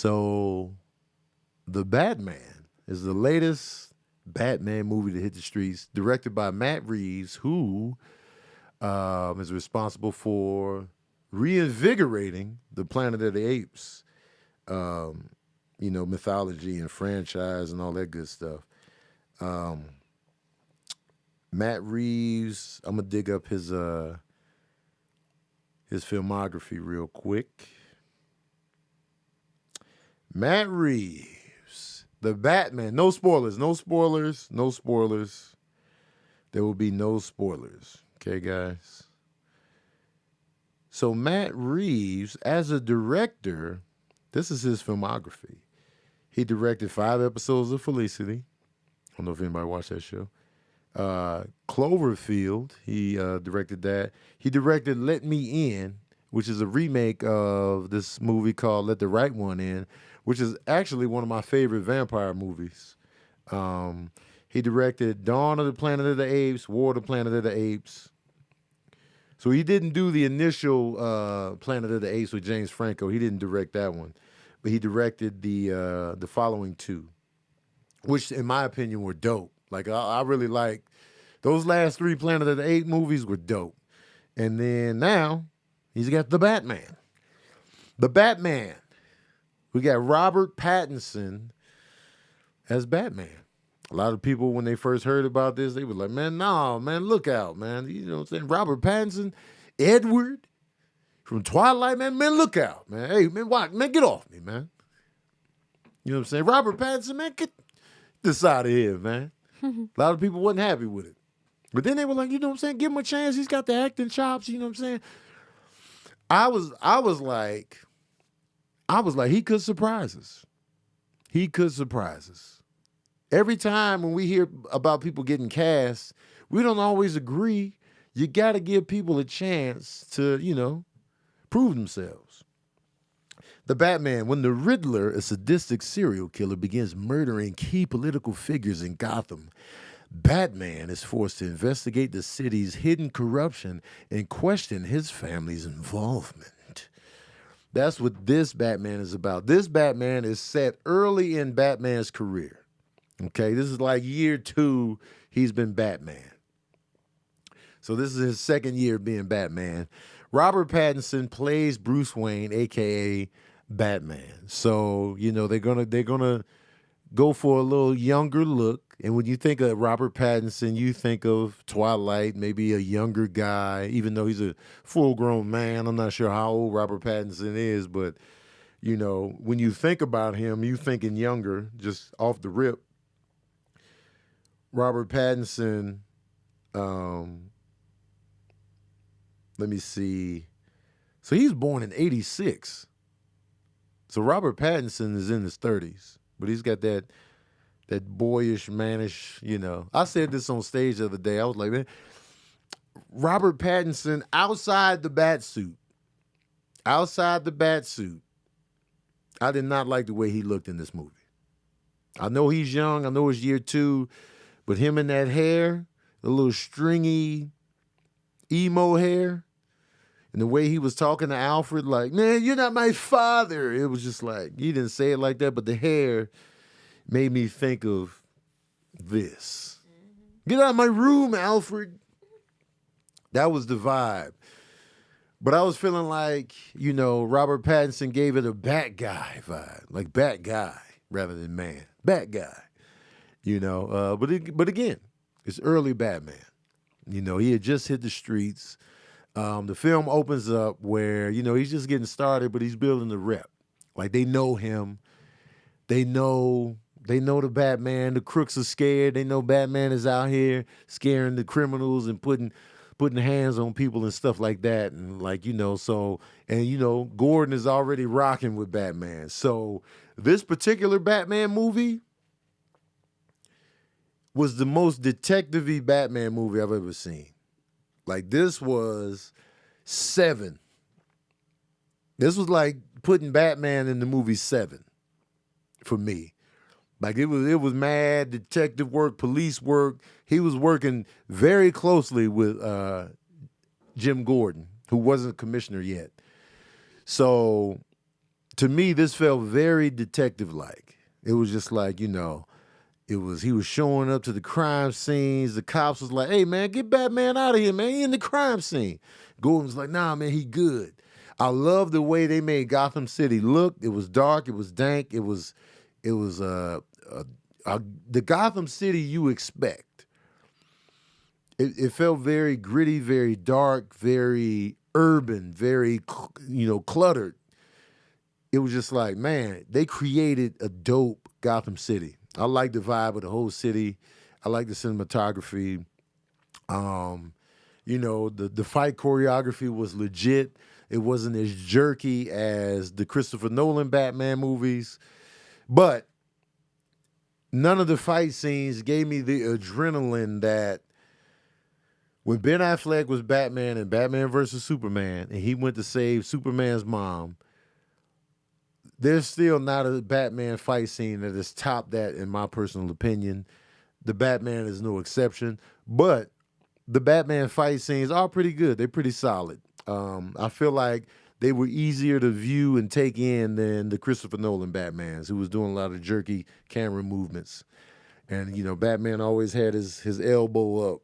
So, The Batman is the latest Batman movie to hit the streets, directed by Matt Reeves, who is responsible for reinvigorating the Planet of the Apes, mythology and franchise and all that good stuff. Matt Reeves, I'm gonna dig up his filmography real quick. Matt Reeves, the Batman. No spoilers. No spoilers. No spoilers. There will be no spoilers. Okay, guys. So Matt Reeves, as a director, this is his filmography. He directed 5 episodes of Felicity. I don't know if anybody watched that show. Cloverfield, he directed that. He directed Let Me In, which is a remake of this movie called Let the Right One In, which is actually one of my favorite vampire movies. He directed Dawn of the Planet of the Apes, War of the Planet of the Apes. So he didn't do the initial Planet of the Apes with James Franco. He didn't direct that one. But he directed the following 2, which in my opinion were dope. Like I really like those last 3 Planet of the Apes movies were dope. And then now he's got The Batman. The Batman. We got Robert Pattinson as Batman. A lot of people, when they first heard about this, they were like, man, no, man, look out, man. You know what I'm saying? Robert Pattinson, Edward from Twilight, man, look out, man. Hey, man, why? Man, get off me, man. You know what I'm saying? Robert Pattinson, man, get this out of here, man. A lot of people wasn't happy with it. But then they were like, you know what I'm saying? Give him a chance. He's got the acting chops, you know what I'm saying? I was like, he could surprise us. He could surprise us. Every time when we hear about people getting cast, we don't always agree. You got to give people a chance to, prove themselves. The Batman, when the Riddler, a sadistic serial killer, begins murdering key political figures in Gotham, Batman is forced to investigate the city's hidden corruption and question his family's involvement. That's what this Batman is about. This Batman is set early in Batman's career. Okay, this is like year 2, he's been Batman. So this is his second year being Batman. Robert Pattinson plays Bruce Wayne, aka Batman. So, they're gonna go for a little younger look. And when you think of Robert Pattinson, you think of Twilight, maybe a younger guy, even though he's a full-grown man. I'm not sure how old Robert Pattinson is, but, when you think about him, you thinking younger, just off the rip. Robert Pattinson, let me see. So he's born in 86. So Robert Pattinson is in his 30s, but he's got that boyish, mannish, I said this on stage the other day. I was like, man, Robert Pattinson outside the bat suit, I did not like the way he looked in this movie. I know he's young. I know it's year 2, but him in that hair, the little stringy emo hair, and the way he was talking to Alfred, like, man, you're not my father. It was just like, he didn't say it like that, but the hair made me think of this. Get out of my room, Alfred. That was the vibe. But I was feeling like, Robert Pattinson gave it a Bat guy vibe, like Bat guy rather than man. Bat guy, but again, it's early Batman. He had just hit the streets. The film opens up where, he's just getting started, but he's building the rep. Like, they know him. They know the Batman. The crooks are scared. They know Batman is out here scaring the criminals and putting hands on people and stuff like that. And Gordon is already rocking with Batman. So this particular Batman movie was the most detective-y Batman movie I've ever seen. Like, this was 7. This was like putting Batman in the movie 7 for me. Like, it was mad detective work, police work. He was working very closely with Jim Gordon, who wasn't commissioner yet. So To me, this felt very detective-like. It was just like, he was showing up to the crime scenes. The cops was like, "Hey man, get Batman out of here, man. He in the crime scene." Gordon was like, "Nah, man, he good." I love the way they made Gotham City look. It was dark. It was dank. It was the Gotham City you expect. It felt very gritty, very dark, very urban, very cluttered. It was just like, man, they created a dope Gotham City. I like the vibe of the whole city. I like the cinematography. The fight choreography was legit. It wasn't as jerky as the Christopher Nolan Batman movies, but none of the fight scenes gave me the adrenaline that when Ben Affleck was Batman in Batman versus Superman and he went to save Superman's mom. There's still not a Batman fight scene that has topped that, in my personal opinion. The Batman is no exception, but the Batman fight scenes are pretty good. They're pretty solid. I feel like they were easier to view and take in than the Christopher Nolan Batmans, who was doing a lot of jerky camera movements. And Batman always had his elbow up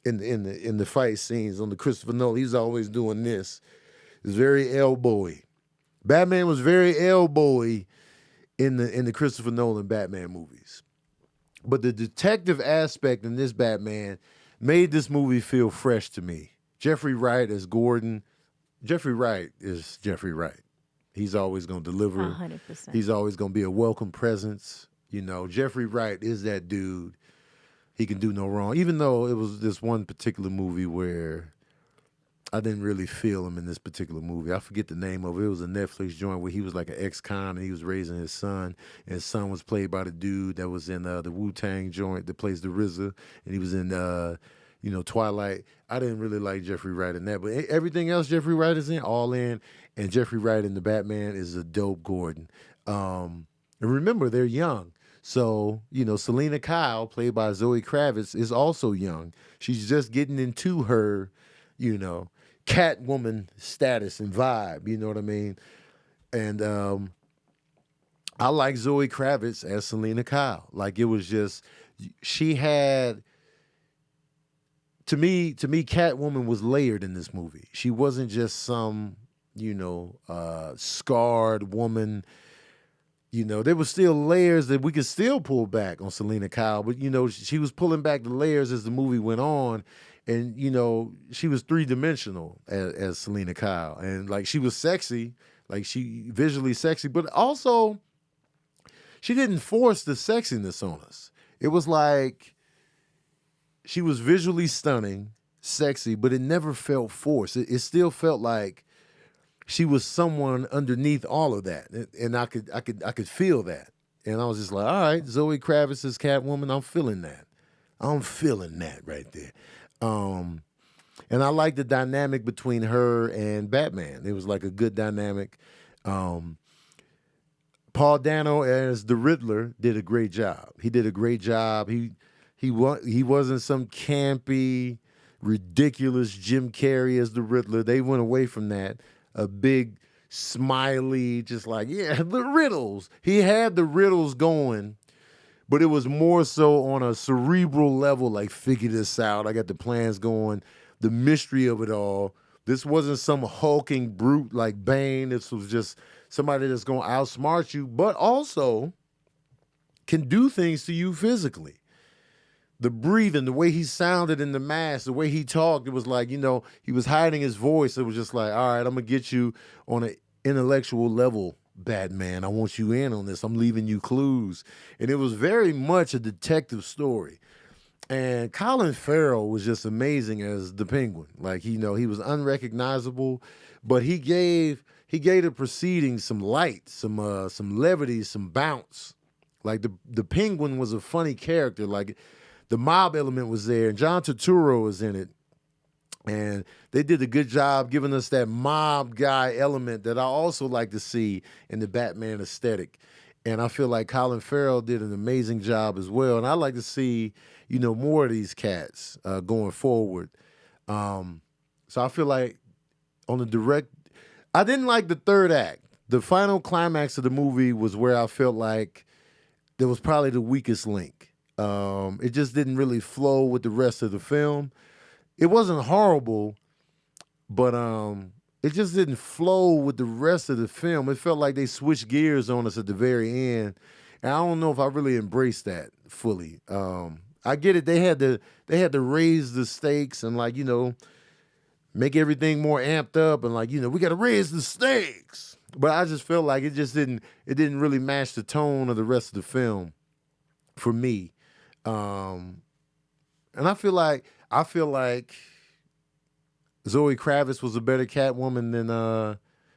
in the fight scenes. On the Christopher Nolan, he's always doing this. It's very elbowy. Batman was very elbowy in the Christopher Nolan Batman movies. But the detective aspect in this Batman made this movie feel fresh to me. Jeffrey Wright as Gordon. Jeffrey Wright is Jeffrey Wright. He's always going to deliver. 100%. He's always going to be a welcome presence. Jeffrey Wright is that dude. He can do no wrong. Even though it was this one particular movie where I didn't really feel him in this particular movie. I forget the name of it. It was a Netflix joint where he was like an ex-con and he was raising his son. And his son was played by the dude that was in the Wu-Tang joint that plays the RZA. And he was in, Twilight. I didn't really like Jeffrey Wright in that. But everything else Jeffrey Wright is in, all in. And Jeffrey Wright in the Batman is a dope Gordon. And remember, they're young. So, Selena Kyle, played by Zoe Kravitz, is also young. She's just getting into her, Catwoman status and vibe, you know what I mean? And I like Zoe Kravitz as Selena Kyle. Like, it was just, she had, to me, Catwoman was layered in this movie. She wasn't just some, scarred woman. There were still layers that we could still pull back on Selena Kyle, but she was pulling back the layers as the movie went on, and she was three-dimensional as Selena Kyle, and like she was sexy, like she visually sexy, but also she didn't force the sexiness on us. It was like she was visually stunning, sexy, but it never felt forced. It still felt like she was someone underneath all of that, and I could feel that, and I was just like, all right, Zoe Kravitz is Catwoman. I'm feeling that. I'm feeling that right there, and I like the dynamic between her and Batman. It was like a good dynamic. Paul Dano as the Riddler did a great job. He did a great job. He wasn't some campy, ridiculous Jim Carrey as the Riddler. They went away from that. A big, smiley, just like, yeah, the riddles. He had the riddles going, but it was more so on a cerebral level, like, figure this out. I got the plans going, the mystery of it all. This wasn't some hulking brute like Bane. This was just somebody that's going to outsmart you, but also can do things to you physically. The breathing, the way he sounded in the mask, the way he talked, it was like, he was hiding his voice. It was just like, all right, I'm going to get you on an intellectual level, Batman. I want you in on this. I'm leaving you clues. And it was very much a detective story. And Colin Farrell was just amazing as the Penguin. Like, he was unrecognizable, but he gave the proceedings some light, some levity, some bounce. Like, the Penguin was a funny character. Like, the mob element was there, and John Turturro was in it. And they did a good job giving us that mob guy element that I also like to see in the Batman aesthetic. And I feel like Colin Farrell did an amazing job as well. And I like to see, more of these cats going forward. So I feel like on the direct, I didn't like the third act. the final climax of the movie was where I felt like there was probably the weakest link. It just didn't really flow with the rest of the film. It wasn't horrible, but it just didn't flow with the rest of the film. It felt like they switched gears on us at the very end, and I don't know if I really embraced that fully. I get it; they had to raise the stakes and make everything more amped up and we got to raise the stakes. But I just felt like it didn't really match the tone of the rest of the film for me. And I feel like Zoe Kravitz was a better Catwoman than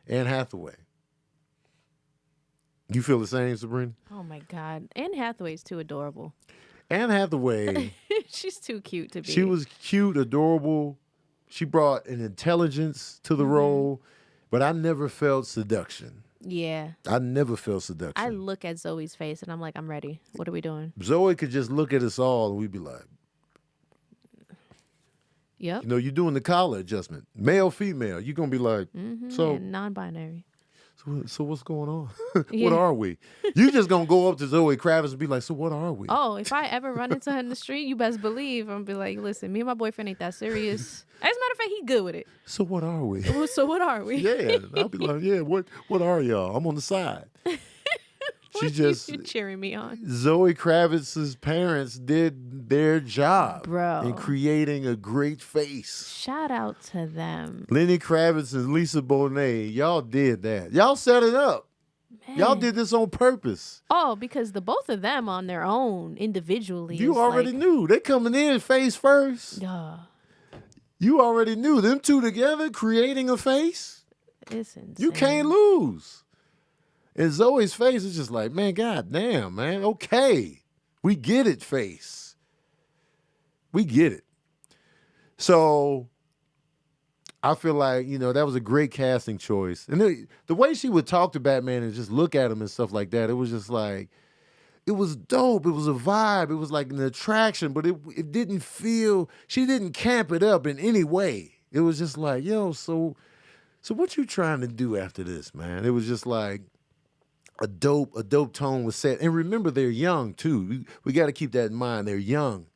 Anne Hathaway. You feel the same, Sabrina? Oh my God, Anne Hathaway's too adorable. Anne Hathaway, she's too cute to be. She was cute, adorable. She brought an intelligence to the role, but I never felt seduction. Yeah. I never felt seduction. I look at Zoe's face and I'm like, I'm ready. What are we doing? Zoe could just look at us all and we'd be like, yep. You're doing the collar adjustment. Male, female. You're going to be like, so. Yeah, non-binary. So what's going on? What are we? You just going to go up to Zoe Kravitz and be like, so what are we? Oh, if I ever run into her in the street, you best believe I'm going to be like, listen, me and my boyfriend ain't that serious. As a matter of fact, he good with it. So what are we? So what are we? Yeah. I'll be like, yeah, what are y'all? I'm on the side. You're cheering me on. Zoe Kravitz's parents did their job, bro, in creating a great face. Shout out to them. Lenny Kravitz and Lisa Bonet, y'all did that. Y'all set it up. Man. Y'all did this on purpose. Oh, because the both of them on their own individually. You already knew. They coming in face first. You already knew. Them two together creating a face. It's insane. You can't lose. And Zoe's face is just like, man, god damn, man. Okay. We get it, face. We get it. So I feel like, that was a great casting choice. And the way she would talk to Batman and just look at him and stuff like that, it was just like, it was dope. It was a vibe. It was like an attraction, but it didn't feel, she didn't camp it up in any way. It was just like, yo, so what you trying to do after this, man? It was just like, a dope tone was set. And remember, they're young, too. We got to keep that in mind. They're young.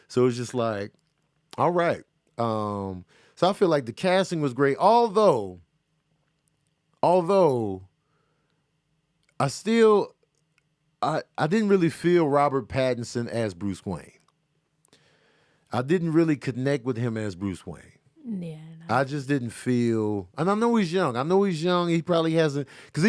So it's just like, all right. So I feel like the casting was great. Although I didn't really feel Robert Pattinson as Bruce Wayne. I didn't really connect with him as Bruce Wayne. Yeah. No. I just didn't feel, and I know he's young. He probably hasn't, because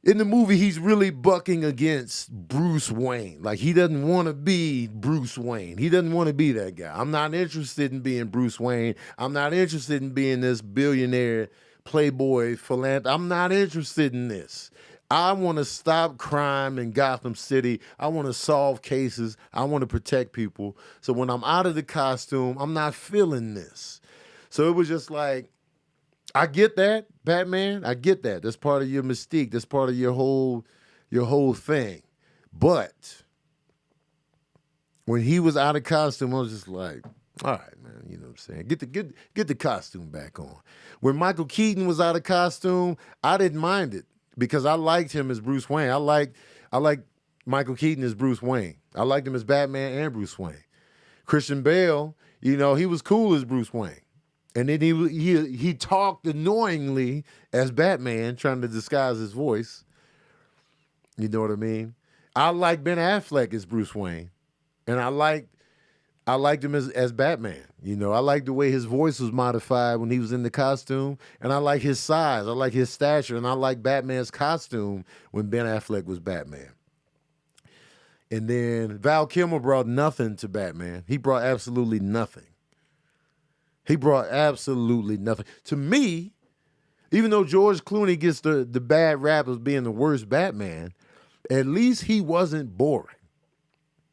in the movie, he's really bucking against Bruce Wayne. Like, he doesn't want to be Bruce Wayne. He doesn't want to be that guy. I'm not interested in being Bruce Wayne. I'm not interested in being this billionaire playboy philanthropist. I'm not interested in this. I want to stop crime in Gotham City. I want to solve cases. I want to protect people. So when I'm out of the costume, I'm not feeling this. So it was just like, I get that, Batman. I get that. That's part of your mystique. That's part of your whole thing. But when he was out of costume, I was just like, all right, man. You know what I'm saying? Get the costume back on. When Michael Keaton was out of costume, I didn't mind it because I liked him as Bruce Wayne. I liked Michael Keaton as Bruce Wayne. I liked him as Batman and Bruce Wayne. Christian Bale, he was cool as Bruce Wayne. And then he talked annoyingly as Batman, trying to disguise his voice. You know what I mean? I like Ben Affleck as Bruce Wayne, and I liked him as Batman. I like the way his voice was modified when he was in the costume, and I like his size, I like his stature, and I like Batman's costume when Ben Affleck was Batman. And then Val Kilmer brought nothing to Batman. He brought absolutely nothing. He brought absolutely nothing. To me, even though George Clooney gets the bad rap as being the worst Batman, at least he wasn't boring.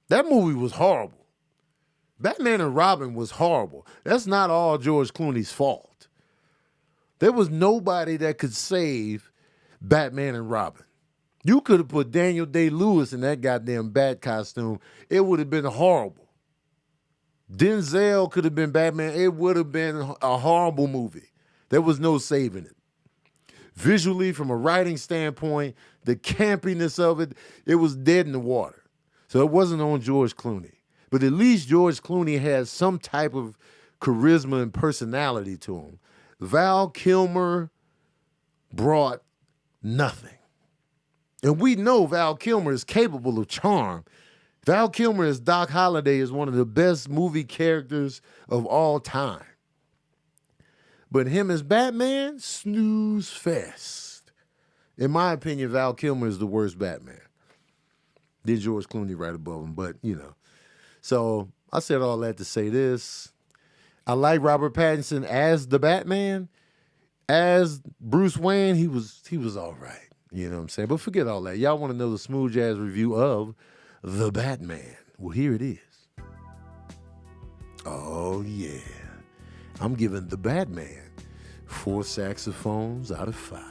That movie was horrible. Batman and Robin was horrible. That's not all George Clooney's fault. There was nobody that could save Batman and Robin. You could have put Daniel Day-Lewis in that goddamn bat costume. It would have been horrible. Denzel could have been Batman. It would have been a horrible movie. There was no saving it. visually, from a writing standpoint, the campiness of it, it was dead in the water. So it wasn't on George Clooney. But at least George Clooney has some type of charisma and personality to him. Val Kilmer brought nothing. And we know Val Kilmer is capable of charm. Val Kilmer as Doc Holliday is one of the best movie characters of all time. But him as Batman, snooze fest. In my opinion, Val Kilmer is the worst Batman. Then George Clooney right above him, but you know. So I said all that to say this. I like Robert Pattinson as the Batman. As Bruce Wayne, he was all right. You know what I'm saying? But forget all that. Y'all want to know the smooth jazz review of The Batman. Well, here it is. Oh, yeah. I'm giving The Batman 4 saxophones out of 5.